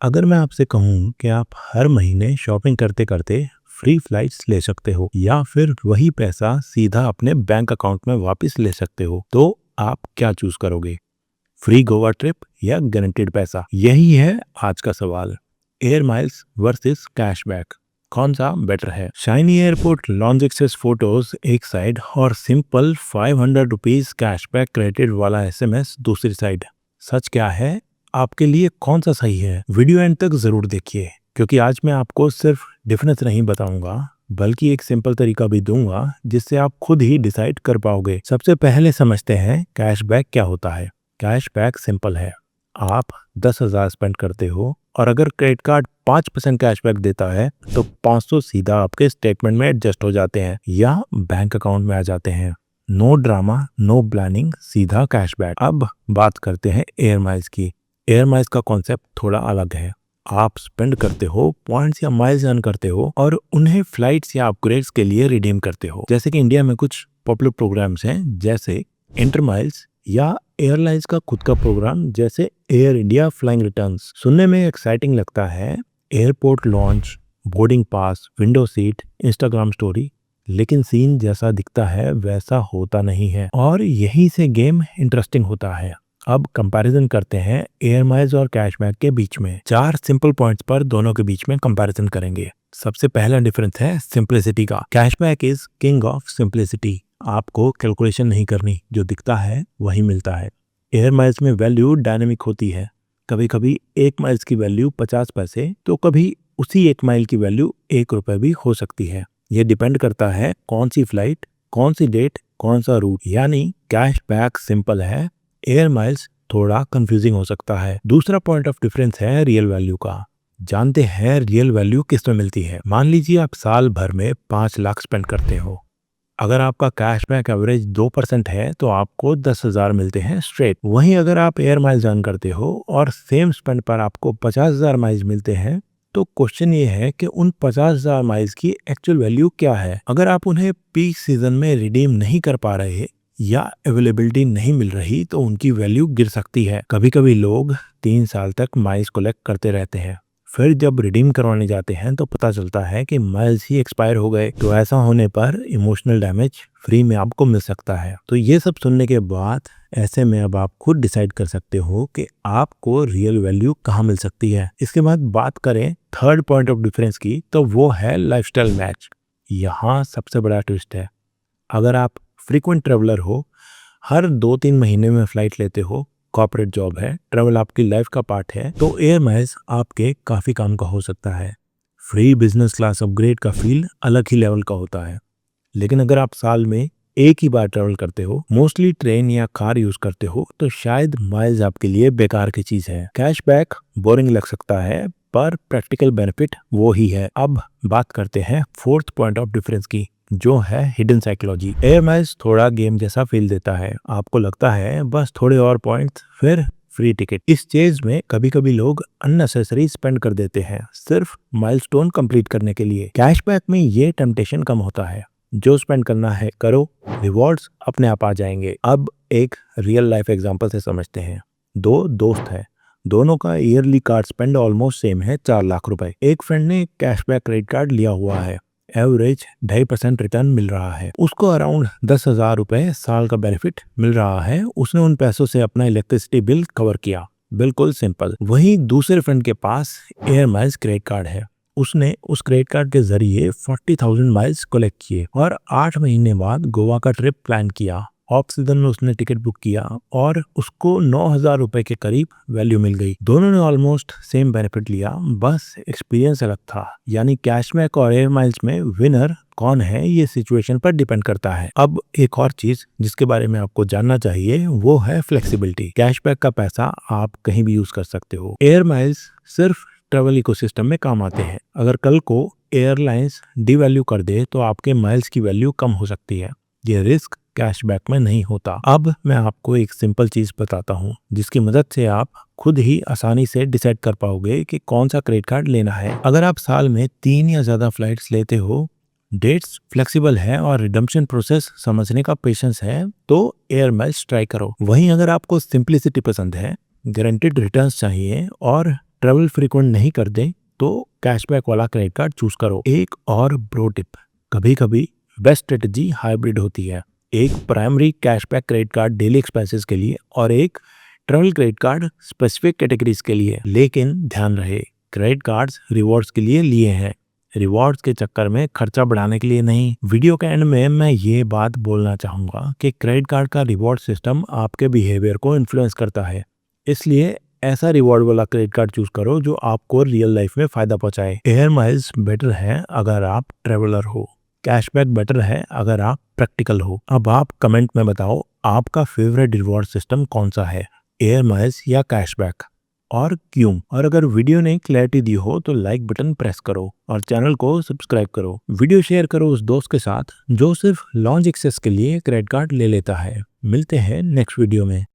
अगर मैं आपसे कहूँ कि आप हर महीने शॉपिंग करते करते फ्री फ्लाइट्स ले सकते हो या फिर वही पैसा सीधा अपने बैंक अकाउंट में वापस ले सकते हो, तो आप क्या चूज करोगे? फ्री गोवा ट्रिप या गारंटेड पैसा? यही है आज का सवाल। एयर माइल्स वर्सेस कैशबैक, कौन सा बेटर है? Shiny airport lounge access photos एक साइड और सिंपल 500 रुपीज कैशबैक क्रेडिट वाला एसएमएस दूसरी साइड। सच क्या है? आपके लिए कौन सा सही है? वीडियो एंड तक जरूर देखिए, क्योंकि आज मैं आपको सिर्फ डिफरेंस नहीं बताऊंगा बल्कि एक सिंपल तरीका भी दूंगा जिससे आप खुद ही डिसाइड कर पाओगे। सबसे पहले समझते हैं कैशबैक क्या होता है। कैशबैक सिंपल है। आप 10,000 स्पेंड करते हो और अगर क्रेडिट कार्ड 5% कैशबैक देता है तो 500 सीधा आपके स्टेटमेंट में एडजस्ट हो जाते हैं या बैंक अकाउंट में आ जाते हैं। नो ड्रामा, नो प्लानिंग, सीधा कैशबैक। अब बात करते हैं एयर माइल्स की। एयर माइल्स का कॉन्सेप्ट थोड़ा अलग है। आप स्पेंड करते हो, पॉइंट्स या माइल्स अर्न करते हो और उन्हें फ्लाइट्स या अपग्रेड्स के लिए रिडीम करते हो। जैसे कि इंडिया में कुछ पॉपुलर प्रोग्राम्स हैं जैसे इंटर माइल्स या एयरलाइंस का खुद का प्रोग्राम जैसे एयर इंडिया फ्लाइंग रिटर्न्स। सुनने में एक्साइटिंग लगता है, airport launch, boarding pass, window seat, Instagram story, लेकिन सीन जैसा दिखता है वैसा होता नहीं है और यहीं से गेम इंटरेस्टिंग होता है। अब कंपैरिजन करते हैं एयर माइल्स और कैशबैक के बीच में। 4 सिंपल पॉइंट्स पर दोनों के बीच में कंपैरिजन करेंगे। सबसे पहला डिफरेंस है सिंप्लिसिटी का। Cashback is king of simplicity. आपको कैलकुलेशन नहीं करनी, जो दिखता है वही मिलता है। एयर माइल्स में वैल्यू डायनेमिक होती है। कभी कभी 1 माइल्स की वैल्यू 50 पैसे तो कभी उसी 1 माइल की वैल्यू 1 रुपए भी हो सकती है। ये डिपेंड करता है कौन सी फ्लाइट, कौन सी डेट, कौन सा रूट। यानी कैशबैक सिंपल है, एयर माइल्स थोड़ा कंफ्यूजिंग हो सकता है। दूसरा पॉइंट ऑफ डिफरेंस है रियल वैल्यू का। जानते हैं रियल वैल्यू किस में मिलती है? मान लीजिए आप साल भर में 5 लाख स्पेंड करते हो। अगर आपका कैशबैक एवरेज 2% है तो आपको 10,000 मिलते हैं स्ट्रेट। वहीं अगर आप एयर माइल्स अर्न करते हो और सेम स्पेंड पर आपको 50,000 माइल्स मिलते हैं, तो क्वेश्चन ये है कि उन 50,000 माइल्स की एक्चुअल वैल्यू क्या है। अगर आप उन्हें पीक सीजन में रिडीम नहीं कर पा रहे या अवेलेबिलिटी नहीं मिल रही तो उनकी वैल्यू गिर सकती है। कभी कभी लोग 3 साल तक माइल्स कलेक्ट करते रहते हैं, फिर जब रिडीम करवाने जाते हैं तो पता चलता है कि माइल्स ही एक्सपायर हो गए। तो ऐसा होने पर इमोशनल डैमेज फ्री में आपको मिल सकता है। तो ये सब सुनने के बाद ऐसे में अब आप खुद डिसाइड कर सकते हो कि आपको रियल वैल्यू कहाँ मिल सकती है। इसके बाद बात करें थर्ड पॉइंट ऑफ डिफरेंस की, तो वो है लाइफस्टाइल मैच। यहाँ सबसे बड़ा ट्विस्ट है। अगर आप फ्रीक्वेंट ट्रेवलर हो, हर 2-3 महीने में फ्लाइट लेते हो, कॉर्पोरेट जॉब है, ट्रैवल आपकी लाइफ का पार्ट है, तो एयर माइल्स आपके काफी काम का हो सकता है। फ्री बिजनेस क्लास अपग्रेड का फील अलग ही लेवल का होता है। लेकिन अगर आप साल में एक ही बार ट्रैवल करते हो, मोस्टली ट्रेन या कार यूज करते हो, तो शायद माइल्स आपके लिए बेकार की चीज है। कैशबैक बोरिंग लग सकता है पर प्रैक्टिकल बेनिफिट वो ही है। अब बात करते हैं फोर्थ पॉइंट ऑफ डिफरेंस की, जो है हिडन साइकोलॉजी। एयर माइल्स थोड़ा गेम जैसा फील देता है। आपको लगता है बस थोड़े और पॉइंट्स फिर फ्री टिकट। इस चेज में कभी कभी लोग अननेसेसरी स्पेंड कर देते हैं सिर्फ माइलस्टोन कंप्लीट करने के लिए। कैशबैक में ये टेम्पटेशन कम होता है। जो स्पेंड करना है करो, रिवॉर्ड्स अपने आप आ जाएंगे। अब एक रियल लाइफ एग्जांपल से समझते हैं। 2 दोस्त हैं, दोनों का yearly card spend almost same है, 4 लाख रुपए। एक फ्रेंड ने कैशबैक क्रेडिट कार्ड लिया हुआ है, एवरेज 2.5% रिटर्न मिल रहा है। उसको अराउंड 10,000 रुपए साल का बेनिफिट मिल रहा है। उसने उन पैसों से अपना इलेक्ट्रिसिटी बिल कवर किया। बिल्कुल सिंपल। वहीं दूसरे फ्रेंड के पास एयर माइल्स क्रेडिट कार्ड है। उसने उस क्रेडिट कार्ड के जरिए 40,000 माइल्स कलेक्ट किए और 8 महीने बाद गोवा का ट्रिप प्लान किया। ऑफ सीजन में उसने टिकट बुक किया और उसको 9,000 रुपए के करीब वैल्यू मिल गई। दोनों ने ऑलमोस्ट सेम बेनिफिट लिया, बस एक्सपीरियंस अलग था। यानी कैशबैक और एयर माइल्स में विनर कौन है ये सिचुएशन पर डिपेंड करता है। अब एक और चीज जिसके बारे में आपको जानना चाहिए वो है फ्लेक्सिबिलिटी। कैशबैक का पैसा आप कहीं भी यूज कर सकते हो। एयर माइल्स सिर्फ ट्रेवल इकोसिस्टम में काम आते हैं। अगर कल को एयरलाइंस डिवैल्यू कर दे तो आपके माइल्स की वैल्यू कम हो सकती है। ये रिस्क कैशबैक में नहीं होता। अब मैं आपको एक सिंपल चीज बताता हूँ जिसकी मदद से आप खुद ही आसानी से डिसाइड कर पाओगे कि कौन सा क्रेडिट कार्ड लेना है। अगर आप साल में 3 या ज्यादा फ्लाइट्स लेते हो, डेट्स फ्लेक्सिबल है और रिडम्पशन प्रोसेस समझने का पेशेंस है, तो एयर माइल्स ट्राई करो। वहीं अगर आपको सिंप्लिसिटी पसंद है, गारंटेड रिटर्न्स चाहिए और ट्रेवल फ्रीक्वेंट नहीं करते तो कैशबैक वाला क्रेडिट कार्ड चूज करो। एक और ब्रो टिप, कभी कभी बेस्ट स्ट्रेटजी हाइब्रिड होती है। एक primary cashback credit card daily expenses के लिए और एक travel credit card specific categories के लिए। लेकिन ध्यान रहे, क्रेडिट कार्ड्स रिवॉर्ड्स के लिए लिए हैं, रिवॉर्ड्स के चक्कर में खर्चा बढ़ाने के लिए नहीं। वीडियो के एंड में मैं ये बात बोलना चाहूंगा कि क्रेडिट कार्ड का रिवॉर्ड सिस्टम आपके बिहेवियर को इन्फ्लुएंस करता है, इसलिए ऐसा रिवॉर्ड वाला क्रेडिट कार्ड चूज करो जो आपको रियल लाइफ में फायदा पहुंचाए। एयर माइल्स बेटर है अगर आप ट्रेवलर हो, कैशबैक बेटर है अगर आप प्रैक्टिकल हो। अब आप कमेंट में बताओ आपका फेवरेट रिवॉर्ड सिस्टम कौन सा है, एयर माइल्स या कैशबैक, और क्यों। और अगर वीडियो ने क्लैरिटी दी हो तो लाइक बटन प्रेस करो और चैनल को सब्सक्राइब करो। वीडियो शेयर करो उस दोस्त के साथ जो सिर्फ लॉन्च एक्सेस के लिए क्रेडिट कार्ड ले लेता है। मिलते हैं नेक्स्ट वीडियो में।